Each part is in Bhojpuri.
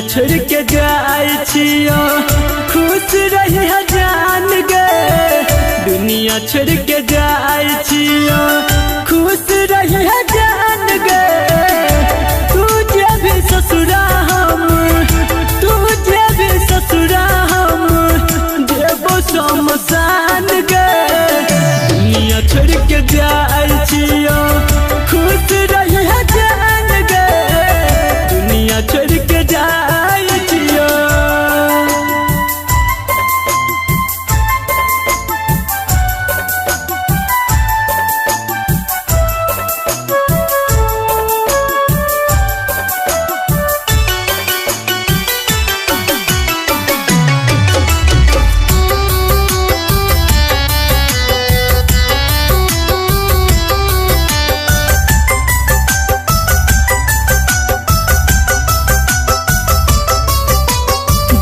छोड़ के जाई छियो खुश रही जान गे। दुनिया छोड़ के जाई छियो खुश रही जान गे। तुझे भी ससुरा हम तुझे भी ससुरा हम देवो शमशान गे। दुनिया छोड़ के जाई छियो खुश रही जान गे। दुनिया छोड़ के जाई छियो।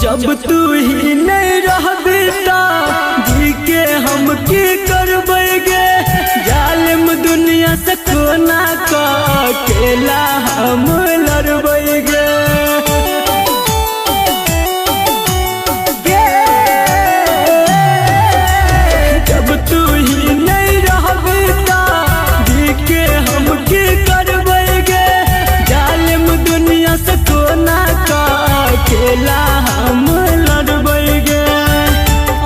जब तू ही नहीं रहबी जी के हम की करबेगे। जालिम दुनिया से कोना का अकेला हम लड़बेगे। जब तू ही नहीं रहबी जी के हम की करबेगे। जालिम दुनिया से कोना का अकेला हम लड़बेगे।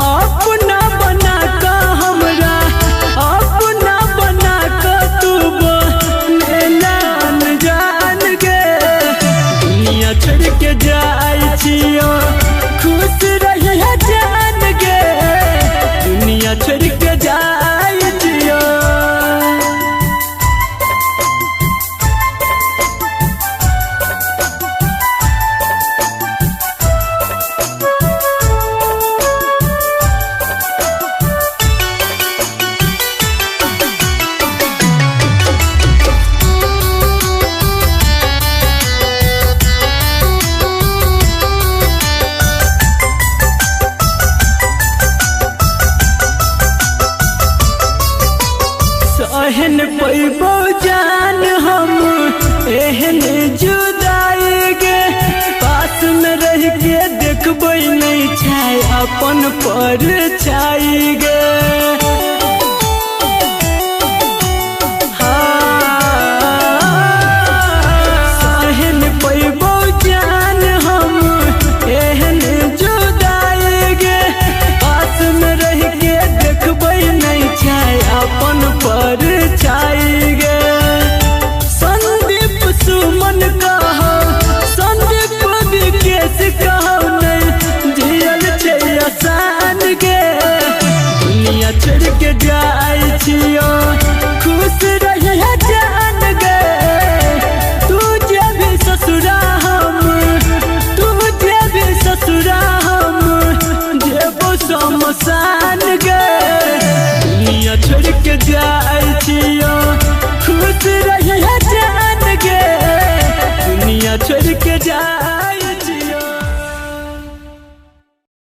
अपना बना का हमरा अपना बना का तू बनेलान जान गे। दुनिया छोड़ के जाई छियो खुश रही जान गे। दुनिया छोड़ के जाई छियो। एहन पैबो जान हम एहन जुदाई गे। पास में रह के देखबै नहीं छाय अपन पर छाई गे। एहन पैबो जान हम एहन जुदाई गे। पास में रह के देखबै नहीं छाय अपन पर छाई गे। संदीप सुमन कहो संदीप विकेश कहो नहीं जियल छे आसान गे। दुनिया छोड़ के जाई छियो खुश रही जान गे। तुझे भी ससुरा हम तुझे भी ससुरा हम देवो शमशान गे। दुनिया छोड़ के जाई छियो खुश रही जान गे। दुनिया छोड़ के जाई।